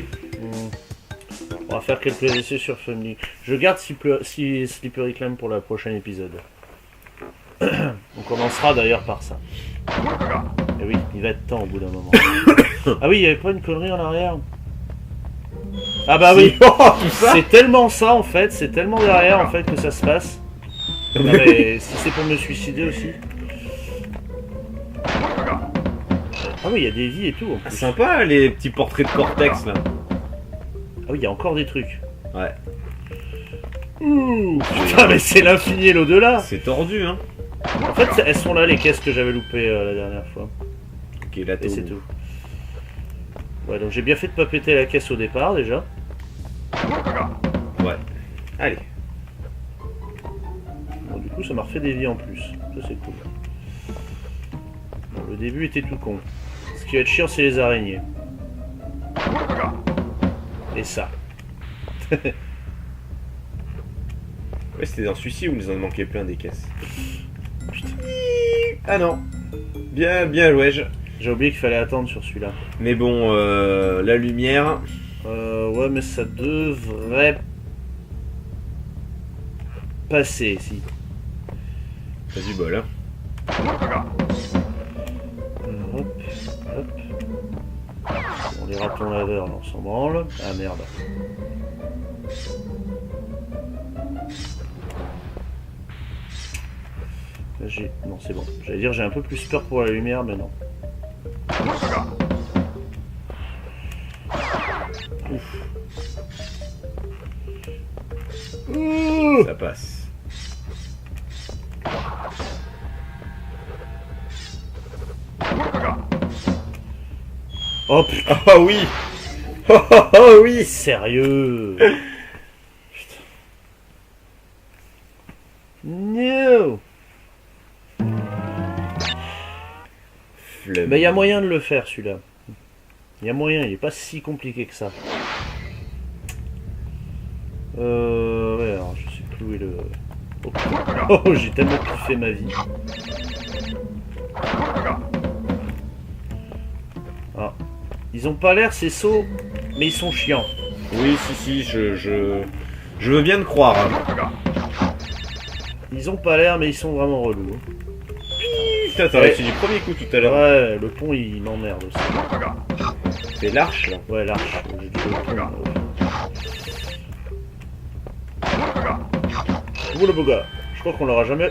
S2: On va faire quelques essais sur Flaming. Je garde Slippery Climb pour le prochain épisode. On commencera d'ailleurs par ça. Et oui, il va être temps au bout d'un moment. Ah oui, il n'y avait pas une connerie en arrière? Ah bah oui.
S1: Oh, tout ça.
S2: C'est tellement ça en fait, c'est tellement derrière en fait que ça se passe. Non mais si c'est pour me suicider aussi. Ah oui, il y a des vies et tout en
S1: Ah,
S2: plus.
S1: sympa les petits portraits de Cortex là.
S2: Ah oui, il y a encore des trucs.
S1: Ouais.
S2: Ouh, putain, mais c'est l'infini et l'au-delà.
S1: C'est tordu hein.
S2: En fait, elles sont là les caisses que j'avais loupées la dernière fois.
S1: Ok, là
S2: Et c'est tout. Ouais, donc j'ai bien fait de pas péter la caisse au départ déjà.
S1: Ouais. Allez.
S2: Bon, du coup, ça m'a refait des vies en plus. Ça, c'est cool. Bon, le début était tout con. Ce qui va être chiant, c'est les araignées. Et ça.
S1: Ouais, c'était dans celui-ci où il nous en manquait plein des caisses. Putain. Ah non. Bien, bien joué.
S2: J'ai oublié qu'il fallait attendre sur celui-là.
S1: Mais bon, la lumière.
S2: Ouais, mais ça devrait passer, si.
S1: T'as du bol, hein.
S2: Hop, hop. Bon, les ratons laveurs, là, on s'en branle. Ah merde. Là, non, c'est bon. J'allais dire j'ai un peu plus peur pour la lumière, mais non. Ouf.
S1: Ça passe.
S2: Oh putain.
S1: Oh oui. Oh oui.
S2: Sérieux. Putain. No. Mais il y a moyen de le faire celui-là. Il y a moyen, il est pas si compliqué que ça. Ouais, alors je sais plus où est le... Oh, j'ai tellement kiffé ma vie. Ah. Ils ont pas l'air ces sauts, mais ils sont chiants.
S1: Oui, si, je veux bien te croire. Hein.
S2: Ils ont pas l'air, mais ils sont vraiment relous.
S1: Putain, t'as réussi du premier coup tout à l'heure.
S2: Ouais, le pont il m'emmerde aussi.
S1: C'est l'arche là.
S2: Ouais, l'arche. J'ai dit le pont. Ouh le boga. Je crois qu'on l'aura jamais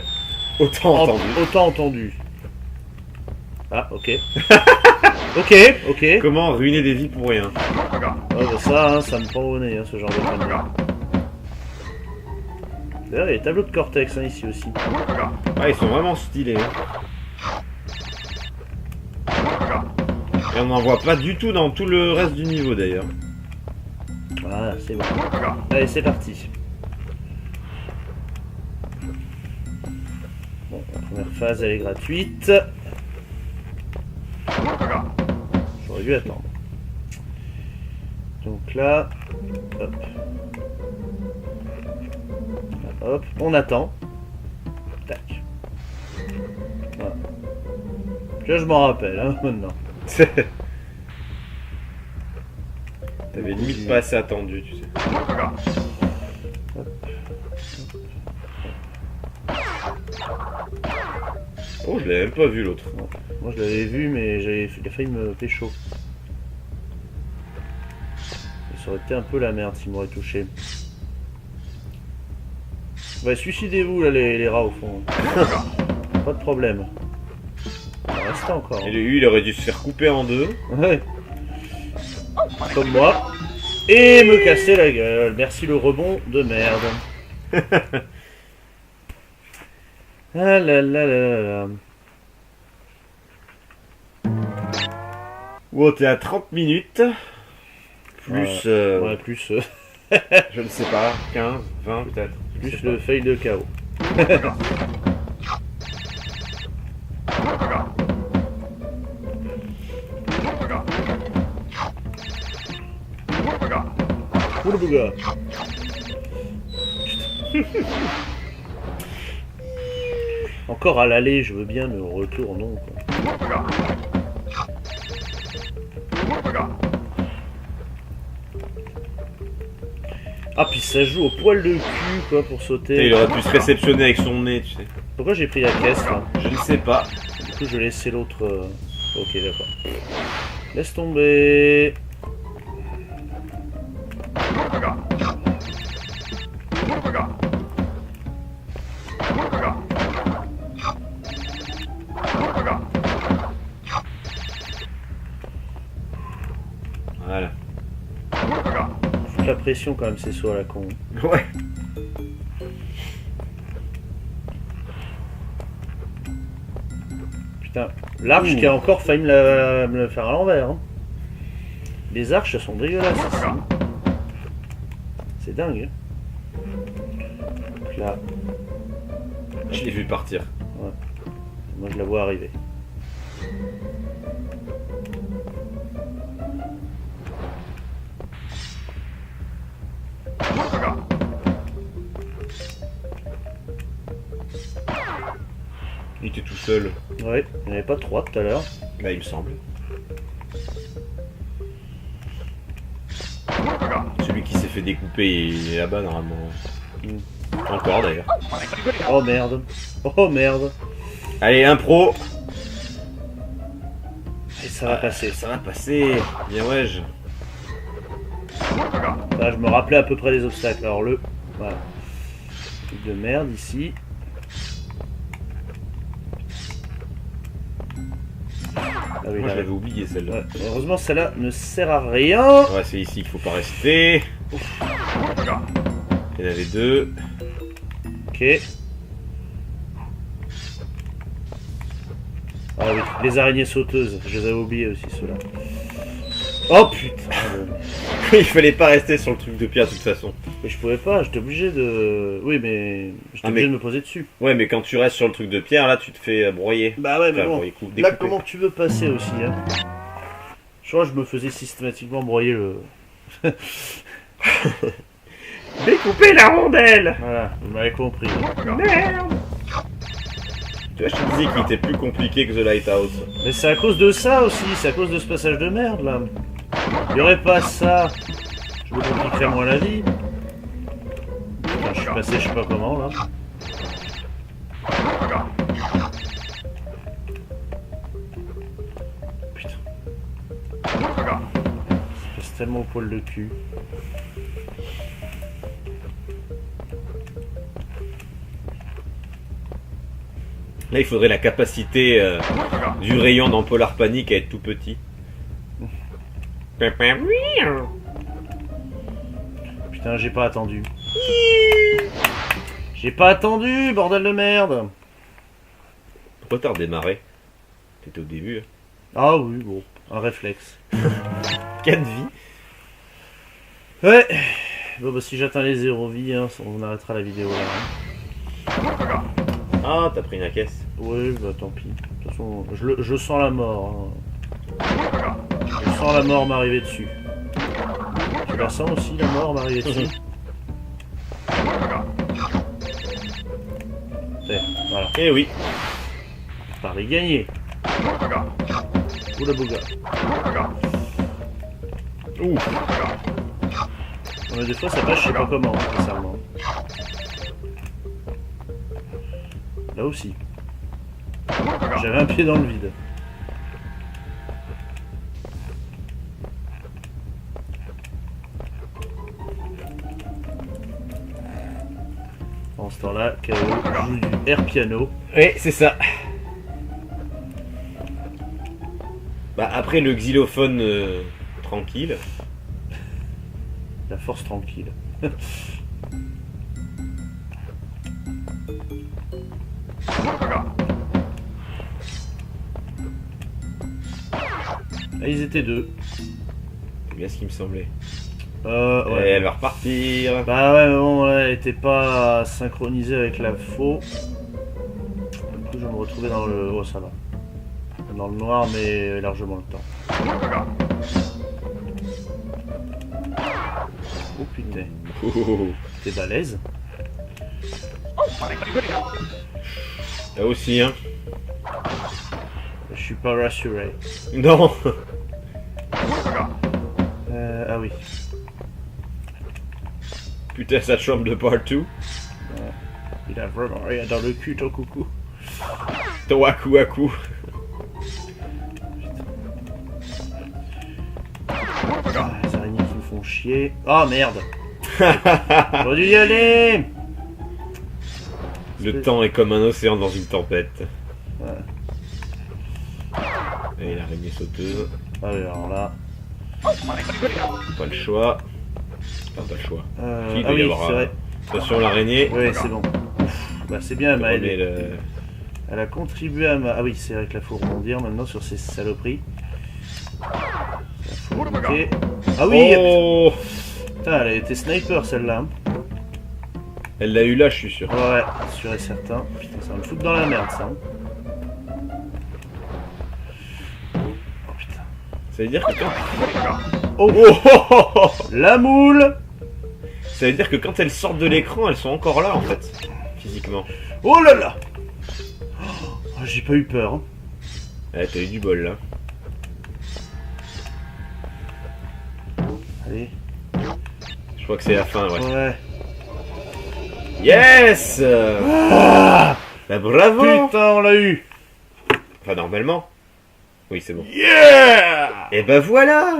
S2: autant entendu. Ah, ok. Ok.
S1: Comment ruiner des vies pour rien?
S2: Ouais, bah ça, hein, ça me prend au nez, hein, ce genre de conneries. D'ailleurs, il y a des tableaux de Cortex hein, ici aussi.
S1: Ah, ils sont vraiment stylés. Hein. Et on n'en voit pas du tout dans tout le reste du niveau d'ailleurs.
S2: Voilà, c'est bon. Allez, c'est parti. Bon, la première phase, elle est gratuite. J'aurais dû attendre. Donc là, hop. Là, hop, on attend. Tac. Voilà. Là, je m'en rappelle, hein, maintenant.
S1: T'avais limite pas assez attendu, tu sais. Oh, je l'avais même pas vu l'autre.
S2: Moi je l'avais vu, mais il a failli me pécho. Et ça aurait été un peu la merde s'il m'aurait touché. Ouais, suicidez-vous là les rats au fond. Pas de problème. Il reste encore.
S1: Et lui, il aurait dû se faire couper en deux.
S2: Ouais. Comme moi. Et me casser la gueule. Merci le rebond de merde. Ah là là là là.
S1: Wow, t'es à 30 minutes. Plus.
S2: Ouais, plus.
S1: Je ne sais pas, 15, 20 peut-être.
S2: Plus le fail de chaos. Ouh le bouga. Encore à l'aller, je veux bien, mais au retour, non. Quoi. Ah, puis ça joue au poil de cul, quoi, pour sauter.
S1: Il aurait pu se réceptionner avec son nez, tu sais.
S2: Pourquoi j'ai pris la caisse, là?
S1: Je ne sais pas.
S2: Du coup, je vais laisser l'autre... Ok, d'accord. Laisse tomber. foutre la pression quand même, ces sauts à la con.
S1: Ouais.
S2: Putain, l'arche qui a encore failli me le faire à l'envers. Hein. Les arches elles sont dégueulasses ici. C'est dingue. Donc là,
S1: Je l'ai vu partir.
S2: ouais. Moi je la vois arriver.
S1: Il était tout seul.
S2: Ouais, il n'y en avait pas 3 tout à l'heure.
S1: Là, il me semble. Celui qui s'est fait découper, il est là-bas normalement. Encore d'ailleurs.
S2: Oh merde. Oh merde.
S1: Allez, impro.
S2: Et ça va passer.
S1: Ça va passer. Bien ouais.
S2: Là, je me rappelais à peu près les obstacles. Alors le... Voilà. Truc de merde ici. Ah oui,
S1: Moi,
S2: là,
S1: je l'avais oublié celle-là.
S2: ouais. Heureusement, celle-là ne sert à rien.
S1: Ouais, c'est ici qu'il faut pas rester. Il y en avait 2.
S2: Ok. Ah oui, les araignées sauteuses. Je les avais oubliées aussi, ceux-là. Oh putain.
S1: Il fallait pas rester sur le truc de pierre de toute façon.
S2: Mais je pouvais pas, j'étais obligé de... Oui, mais... J'étais obligé de me poser dessus.
S1: Ouais, mais quand tu restes sur le truc de pierre, là, tu te fais broyer.
S2: Bah ouais, mais
S1: Enfin,
S2: bon.
S1: broyer,
S2: Là,
S1: découper.
S2: comment tu veux passer aussi, hein? Je crois que je me faisais systématiquement broyer le...
S1: Découper la rondelle.
S2: Voilà, vous m'avez compris.
S1: Merde. Tu vois, je te disais qu'il était plus compliqué que The Lighthouse.
S2: Mais c'est à cause de ça aussi, c'est à cause de ce passage de merde, là. Il y aurait pas ça. Je me compliquerais moins la vie. Putain, je suis passé je sais pas comment, là. Putain. C'est tellement au poil de cul.
S1: Là, il faudrait la capacité du rayon dans Polar Panic à être tout petit.
S2: Putain, j'ai pas attendu. J'ai pas attendu, bordel de merde.
S1: Pourquoi t'as redémarré? T'étais au début.
S2: Ah oui, bon, un réflexe.
S1: 4 vies.
S2: Ouais. Bon bah si j'atteins les 0 vies, hein, on arrêtera la vidéo là. Hein.
S1: Ah, t'as pris la caisse.
S2: Oui, bah tant pis. De toute façon, je sens la mort. Hein. Je sens la mort m'arriver dessus. Tu la sens aussi, la mort m'arriver dessus? Voilà.
S1: Eh oui.
S2: Paris gagné. Oula bouga.
S1: Ouh.
S2: Mais des fois ça passe, je sais pas comment, sincèrement. Là aussi. J'avais un pied dans le vide. En ce temps-là, KO joue du air piano.
S1: Oui, c'est ça. Bah après le xylophone tranquille.
S2: La force tranquille. Ah, ils étaient 2.
S1: C'est bien ce qui me semblait. Et
S2: Ouais.
S1: elle va repartir.
S2: Bah ouais, mais bon, elle était pas synchronisée avec la faux. Du coup, je vais me retrouver dans le... Oh, ça va. Dans le noir, mais largement le temps. Oh putain.
S1: Oh.
S2: T'es balèze.
S1: Là aussi, hein.
S2: Je suis pas rassuré.
S1: Non.
S2: Ah oui.
S1: Putain, ça chambre de partout.
S2: Il a vraiment rien dans le cul, ton coucou.
S1: Ton waku waku.
S2: Ah, les araignées qui me font chier. Oh merde. J'aurais dû y aller.
S1: Le temps est comme un océan dans une tempête.
S2: Ouais.
S1: Et l'araignée sauteuse.
S2: Ah oui, alors là.
S1: Pas le choix. Putain, t'as le choix.
S2: Ah
S1: Il doit y
S2: oui,
S1: avoir,
S2: c'est vrai.
S1: Attention l'araignée.
S2: Ouais, c'est bon. Bah, c'est bien, elle m'a aidé.
S1: Le...
S2: Elle a contribué à ma... Ah oui, c'est vrai que là, faut rebondir maintenant sur ces saloperies. Faut remonter. Ah oui
S1: Oh,
S2: putain, elle a été sniper, celle-là. Hein.
S1: elle l'a eu là, je suis sûr.
S2: Ouais, sûr et certain. Putain, ça va me foutre dans la merde, ça. Hein. Oh putain.
S1: Ça veut dire que quand...
S2: Oh, la moule.
S1: Ça veut dire que quand elles sortent de l'écran, elles sont encore là en fait, physiquement.
S2: Oh là là. Oh, j'ai pas eu peur. Hein.
S1: Ouais, t'as eu du bol là.
S2: Allez.
S1: Je crois que c'est la fin, ouais.
S2: Ouais.
S1: Yes.
S2: Ah,
S1: Bah bravo.
S2: putain, on l'a eu.
S1: Enfin normalement. Oui, c'est bon.
S2: Yeah.
S1: Et ben voilà.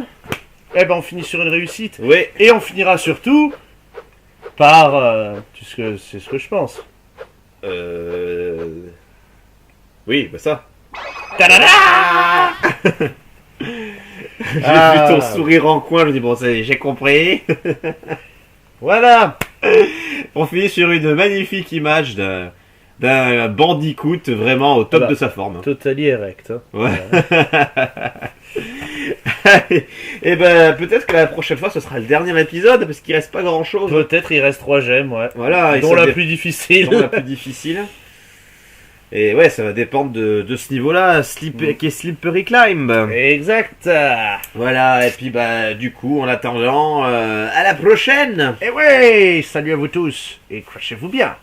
S2: Eh ben, on finit sur une réussite.
S1: Oui.
S2: Et on finira surtout par... c'est ce que je pense.
S1: Oui, bah ça.
S2: Ta-da-da.
S1: J'ai vu ton sourire en coin, je me dis bon, j'ai compris.
S2: Voilà.
S1: On finit sur une magnifique image d'un bandicoot vraiment au top
S2: Voilà.
S1: de sa forme.
S2: Totally erect. Hein.
S1: Ouais. Et ben peut-être que la prochaine fois ce sera le dernier épisode parce qu'il reste pas grand chose.
S2: Peut-être il reste 3 gemmes, ouais.
S1: Voilà,
S2: Dont la plus difficile.
S1: dont la plus difficile. Et ouais, ça va dépendre de ce niveau-là, qui est Slippery Climb.
S2: Exact.
S1: Voilà, et puis bah du coup, en attendant, à la prochaine.
S2: Et ouais, salut à vous tous. Et crachez-vous bien.